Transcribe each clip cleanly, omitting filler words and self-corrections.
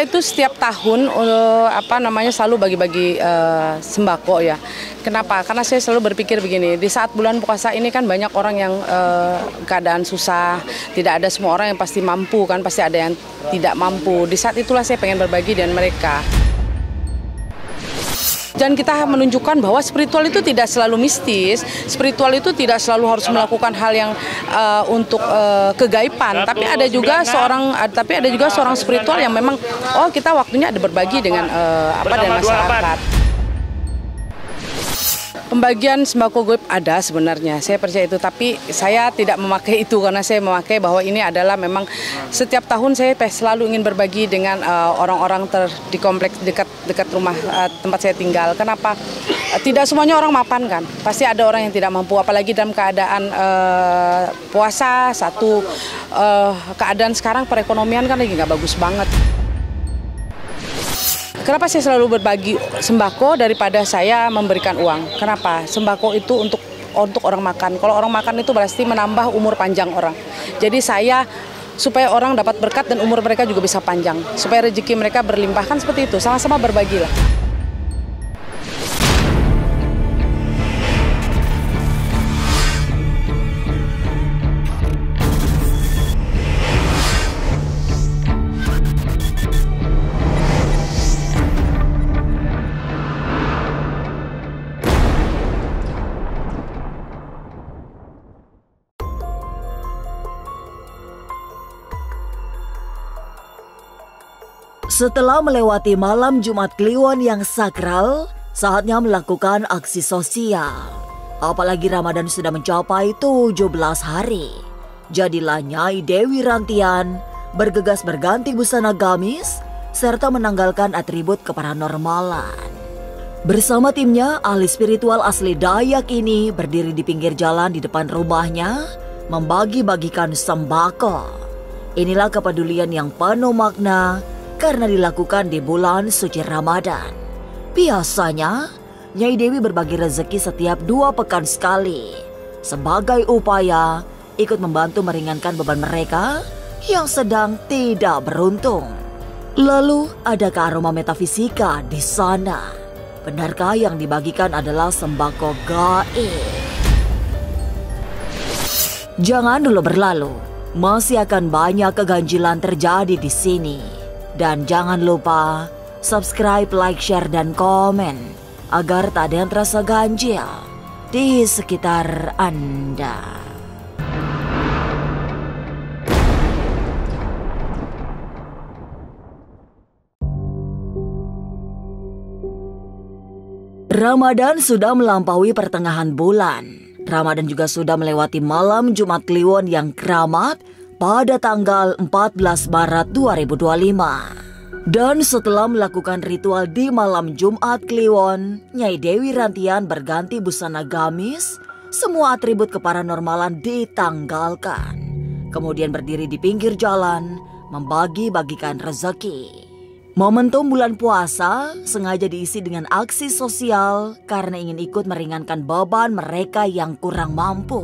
saya itu setiap tahun selalu bagi-bagi sembako ya. Kenapa? Karena saya selalu berpikir begini, di saat bulan puasa ini kan banyak orang yang keadaan susah, tidak ada semua orang yang pasti mampu kan, pasti ada yang tidak mampu. Di saat itulah saya pengen berbagi dengan mereka. Dan kita menunjukkan bahwa spiritual itu tidak selalu mistis, spiritual itu tidak selalu harus melakukan hal yang untuk kegaiban, tapi ada juga seorang spiritual yang memang kita waktunya ada berbagi dengan dengan masyarakat. Pembagian sembako goib ada sebenarnya, saya percaya itu, tapi saya tidak memakai itu karena saya memakai bahwa ini adalah memang setiap tahun saya selalu ingin berbagi dengan orang-orang di kompleks dekat rumah tempat saya tinggal. Kenapa? Tidak semuanya orang mapan kan, pasti ada orang yang tidak mampu, apalagi dalam keadaan puasa, keadaan sekarang perekonomian kan lagi nggak bagus banget. Kenapa saya selalu berbagi sembako daripada saya memberikan uang? Kenapa? Sembako itu untuk orang makan. Kalau orang makan itu berarti menambah umur panjang orang. Jadi supaya orang dapat berkat dan umur mereka juga bisa panjang. Supaya rezeki mereka berlimpah, kan seperti itu. Sama-sama berbagilah. Setelah melewati malam Jumat Kliwon yang sakral, saatnya melakukan aksi sosial. Apalagi Ramadan sudah mencapai 17 hari. Jadilah Nyai Dewi Rantian bergegas berganti busana gamis serta menanggalkan atribut keparanormalan. Bersama timnya, ahli spiritual asli Dayak ini berdiri di pinggir jalan di depan rumahnya, membagi-bagikan sembako. Inilah kepedulian yang penuh makna karena dilakukan di bulan suci Ramadan. Biasanya, Nyai Dewi berbagi rezeki setiap 2 pekan sekali, sebagai upaya ikut membantu meringankan beban mereka yang sedang tidak beruntung. Lalu, adakah aroma metafisika di sana? Benarkah yang dibagikan adalah sembako gaib? Jangan dulu berlalu, masih akan banyak keganjilan terjadi di sini. Dan jangan lupa subscribe, like, share, dan komen agar tak ada yang terasa ganjil di sekitar Anda. Ramadan sudah melampaui pertengahan bulan. Ramadan juga sudah melewati malam Jumat Kliwon yang keramat pada tanggal 14 Maret 2025. Dan setelah melakukan ritual di malam Jumat Kliwon, Nyai Dewi Rantian berganti busana gamis, semua atribut keparanormalan ditanggalkan. Kemudian berdiri di pinggir jalan, membagi-bagikan rezeki. Momentum bulan puasa sengaja diisi dengan aksi sosial karena ingin ikut meringankan beban mereka yang kurang mampu.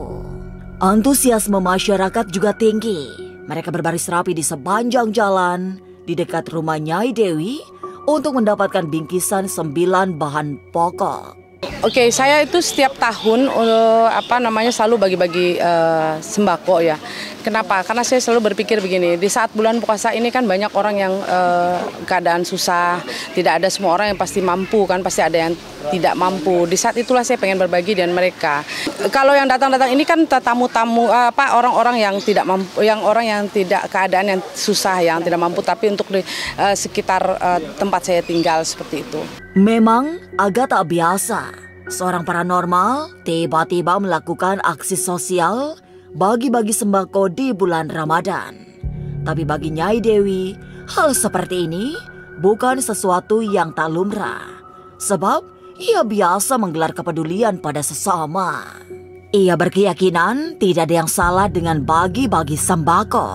Antusiasme masyarakat juga tinggi. Mereka berbaris rapi di sepanjang jalan di dekat rumah Nyai Dewi untuk mendapatkan bingkisan 9 bahan pokok. Oke, saya itu setiap tahun selalu bagi-bagi sembako ya. Kenapa? Karena saya selalu berpikir begini, di saat bulan puasa ini kan banyak orang yang keadaan susah, tidak ada semua orang yang pasti mampu kan, pasti ada yang tidak mampu. Di saat itulah saya pengen berbagi dengan mereka. Kalau yang datang-datang ini kan tamu-tamu orang-orang yang tidak mampu, orang yang tidak keadaan yang susah, yang tidak mampu, tapi untuk di sekitar tempat saya tinggal seperti itu. Memang agak tak biasa, seorang paranormal tiba-tiba melakukan aksi sosial bagi-bagi sembako di bulan Ramadan. Tapi bagi Nyai Dewi, hal seperti ini bukan sesuatu yang tak lumrah. Sebab ia biasa menggelar kepedulian pada sesama. Ia berkeyakinan tidak ada yang salah dengan bagi-bagi sembako.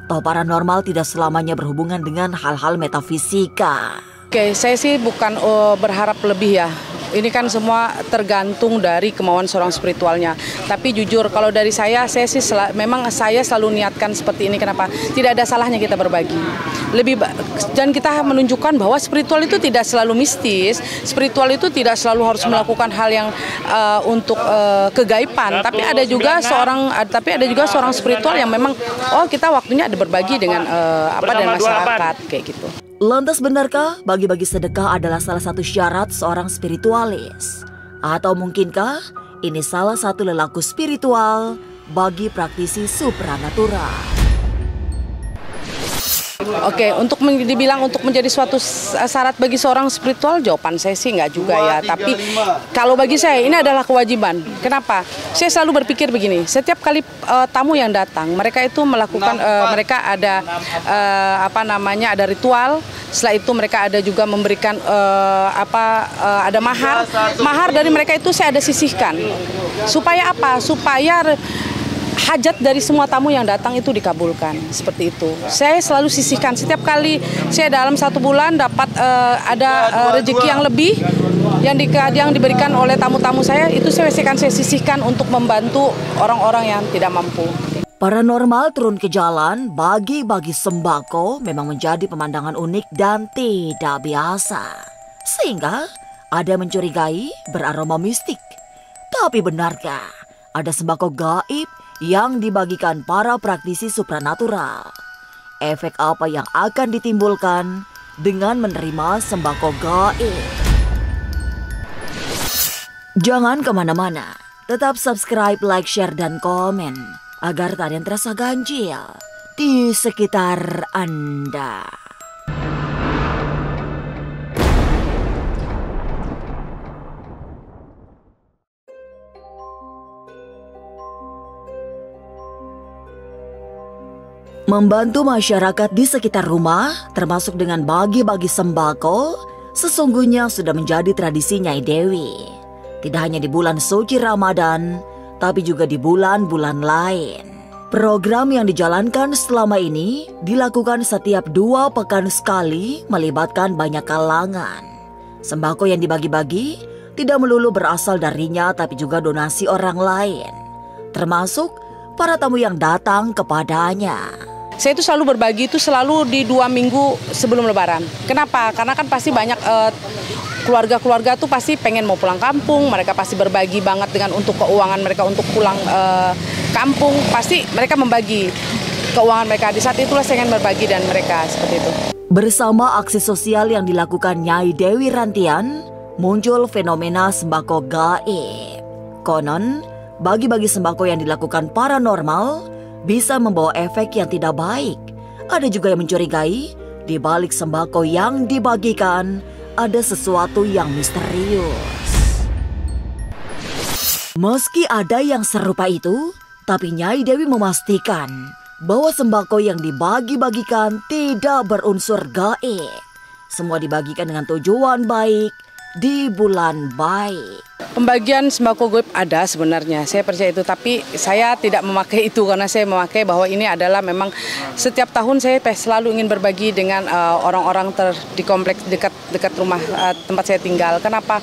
Toh paranormal tidak selamanya berhubungan dengan hal-hal metafisika. Oke, saya sih bukan berharap lebih ya. ini kan semua tergantung dari kemauan seorang spiritualnya. Tapi jujur kalau dari saya sih memang saya selalu niatkan seperti ini. Kenapa? Tidak ada salahnya kita berbagi. Dan kita menunjukkan bahwa spiritual itu tidak selalu mistis. Spiritual itu tidak selalu harus melakukan hal yang untuk kegaiban. Tapi ada juga seorang spiritual yang memang kita waktunya ada berbagi dengan dengan masyarakat kayak gitu. Lantas benarkah bagi-bagi sedekah adalah salah satu syarat seorang spiritualis? Atau mungkinkah ini salah satu lelaku spiritual bagi praktisi supranatural? Oke, untuk dibilang untuk menjadi suatu syarat bagi seorang spiritual, jawaban saya sih nggak juga ya. Tapi kalau bagi saya ini adalah kewajiban. Kenapa? Saya selalu berpikir begini, setiap kali tamu yang datang, mereka itu melakukan, mereka ada ada ritual. Setelah itu mereka ada juga memberikan ada mahar. Mahar dari mereka itu saya ada sisihkan. Supaya apa? Supaya hajat dari semua tamu yang datang itu dikabulkan, seperti itu. Saya selalu sisihkan setiap kali saya dalam 1 bulan dapat rezeki yang lebih yang diberikan oleh tamu-tamu saya, itu saya sisihkan untuk membantu orang-orang yang tidak mampu. Paranormal turun ke jalan bagi-bagi sembako memang menjadi pemandangan unik dan tidak biasa, sehingga ada mencurigai beraroma mistik. Tapi benarkah ada sembako gaib yang dibagikan para praktisi supranatural? Efek apa yang akan ditimbulkan dengan menerima sembako gaib? Jangan kemana-mana, tetap subscribe, like, share, dan komen agar tak ada yang terasa ganjil di sekitar Anda. Membantu masyarakat di sekitar rumah, termasuk dengan bagi-bagi sembako, sesungguhnya sudah menjadi tradisi Nyai Dewi. Tidak hanya di bulan suci Ramadan, tapi juga di bulan-bulan lain. Program yang dijalankan selama ini dilakukan setiap 2 pekan sekali, melibatkan banyak kalangan. Sembako yang dibagi-bagi tidak melulu berasal darinya, tapi juga donasi orang lain, termasuk para tamu yang datang kepadanya. Saya itu selalu berbagi itu selalu di 2 minggu sebelum Lebaran. Kenapa? Karena kan pasti banyak keluarga-keluarga tuh pasti pengen mau pulang kampung. Mereka pasti berbagi banget dengan untuk keuangan mereka untuk pulang kampung. Pasti mereka membagi keuangan mereka. Di saat itulah saya ingin berbagi dan mereka seperti itu. Bersama aksi sosial yang dilakukan Nyai Dewi Rantian, muncul fenomena sembako gaib. Konon, bagi-bagi sembako yang dilakukan paranormal bisa membawa efek yang tidak baik. Ada juga yang mencurigai di balik sembako yang dibagikan ada sesuatu yang misterius. Meski ada yang serupa itu, tapi Nyai Dewi memastikan bahwa sembako yang dibagi-bagikan tidak berunsur gaib. Semua dibagikan dengan tujuan baik di bulan baik. Pembagian sembako gaib ada sebenarnya, saya percaya itu, tapi saya tidak memakai itu karena saya memakai bahwa ini adalah memang setiap tahun saya selalu ingin berbagi dengan orang-orang di kompleks dekat rumah tempat saya tinggal. Kenapa?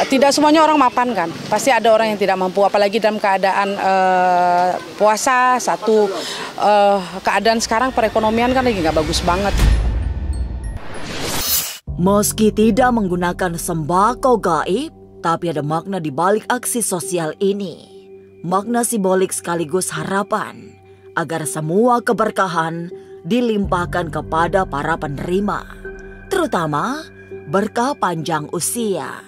Tidak semuanya orang mapan kan, pasti ada orang yang tidak mampu, apalagi dalam keadaan puasa, keadaan sekarang perekonomian kan lagi nggak bagus banget. Meski tidak menggunakan sembako gaib, tapi ada makna di balik aksi sosial ini. Makna simbolik sekaligus harapan agar semua keberkahan dilimpahkan kepada para penerima, terutama berkah panjang usia.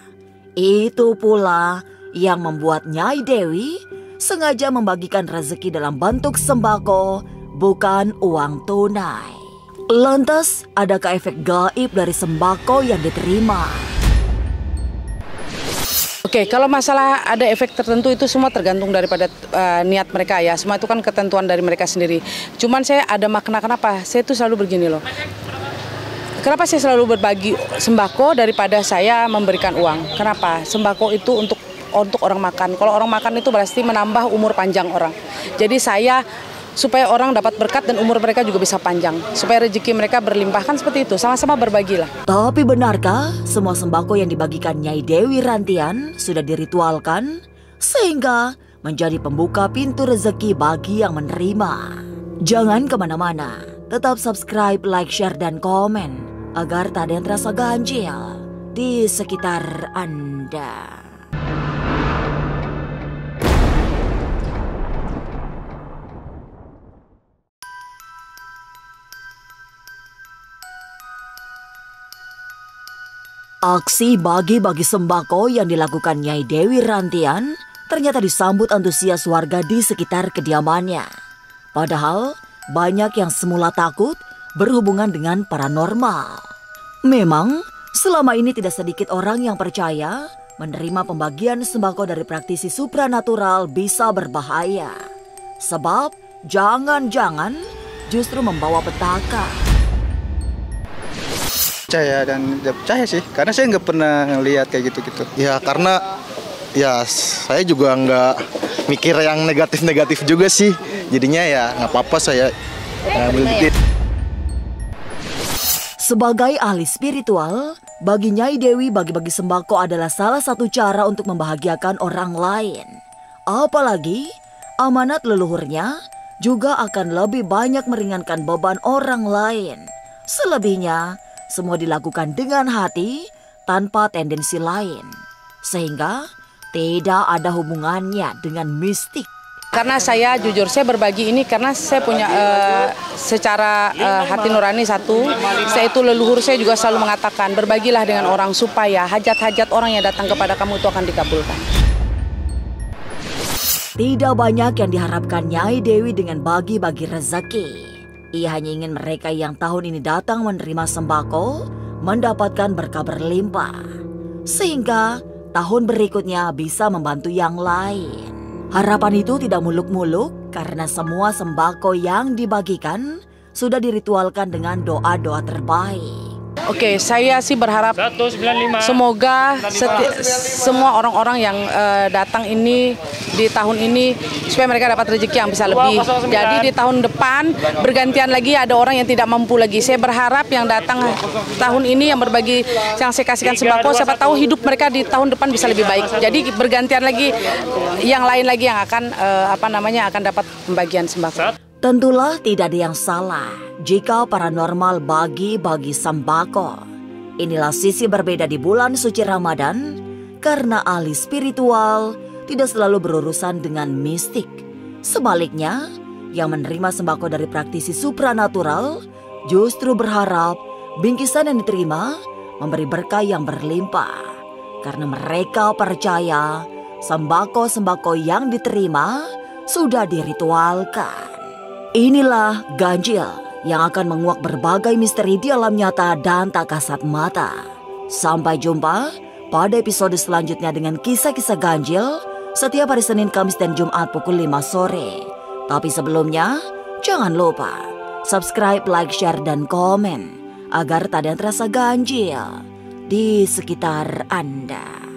Itu pula yang membuat Nyai Dewi sengaja membagikan rezeki dalam bentuk sembako, bukan uang tunai. Lantas, adakah efek gaib dari sembako yang diterima? Oke, kalau masalah ada efek tertentu itu semua tergantung daripada niat mereka ya. Semua itu kan ketentuan dari mereka sendiri. Cuman saya ada makna kenapa? Saya itu selalu begini loh. Kenapa saya selalu berbagi sembako daripada saya memberikan uang? Kenapa? Sembako itu untuk orang makan. Kalau orang makan itu berarti menambah umur panjang orang. Jadi saya supaya orang dapat berkat dan umur mereka juga bisa panjang, supaya rezeki mereka berlimpah, kan seperti itu, sama-sama berbagilah. Tapi benarkah semua sembako yang dibagikan Nyai Dewi Rantian sudah diritualkan sehingga menjadi pembuka pintu rezeki bagi yang menerima? Jangan kemana-mana, tetap subscribe, like, share, dan komen agar tak ada yang terasa ganjil di sekitar Anda. Aksi bagi-bagi sembako yang dilakukan Nyai Dewi Rantian ternyata disambut antusias warga di sekitar kediamannya. Padahal banyak yang semula takut berhubungan dengan paranormal. Memang selama ini tidak sedikit orang yang percaya menerima pembagian sembako dari praktisi supranatural bisa berbahaya. Sebab jangan-jangan justru membawa petaka. Percaya dan tidak percaya sih, karena saya nggak pernah ngelihat kayak gitu-gitu. Ya karena ya saya juga nggak mikir yang negatif-negatif juga sih, jadinya ya nggak apa-apa saya ngambil. Sebagai ahli spiritual, bagi Nyai Dewi bagi-bagi sembako adalah salah satu cara untuk membahagiakan orang lain. Apalagi amanat leluhurnya juga akan lebih banyak meringankan beban orang lain. Selebihnya semua dilakukan dengan hati tanpa tendensi lain, sehingga tidak ada hubungannya dengan mistik. Karena saya jujur, saya berbagi ini karena saya punya secara hati nurani satu, saya itu leluhur saya juga selalu mengatakan berbagilah dengan orang supaya hajat-hajat orang yang datang kepada kamu itu akan dikabulkan. Tidak banyak yang diharapkan Nyai Dewi dengan bagi-bagi rezeki. Ia hanya ingin mereka yang tahun ini datang menerima sembako mendapatkan berkah berlimpah, sehingga tahun berikutnya bisa membantu yang lain. Harapan itu tidak muluk-muluk karena semua sembako yang dibagikan sudah diritualkan dengan doa-doa terbaik. Oke, saya sih berharap semoga semua orang-orang yang datang ini di tahun ini supaya mereka dapat rezeki yang bisa lebih. Jadi di tahun depan bergantian lagi ada orang yang tidak mampu lagi. Saya berharap yang datang tahun ini yang berbagi, yang saya kasihkan sembako, siapa tahu hidup mereka di tahun depan bisa lebih baik. Jadi bergantian lagi yang lain lagi yang akan akan dapat pembagian sembako. Tentulah tidak ada yang salah jika paranormal bagi-bagi sembako. Inilah sisi berbeda di bulan suci Ramadan, karena ahli spiritual tidak selalu berurusan dengan mistik. Sebaliknya, yang menerima sembako dari praktisi supranatural justru berharap bingkisan yang diterima memberi berkah yang berlimpah. Karena mereka percaya sembako-sembako yang diterima sudah diritualkan. Inilah ganjil yang akan menguak berbagai misteri di alam nyata dan tak kasat mata. Sampai jumpa pada episode selanjutnya dengan kisah-kisah ganjil setiap hari Senin, Kamis, dan Jumat pukul 5 sore. Tapi sebelumnya, jangan lupa subscribe, like, share, dan komen agar tak ada yang terasa ganjil di sekitar Anda.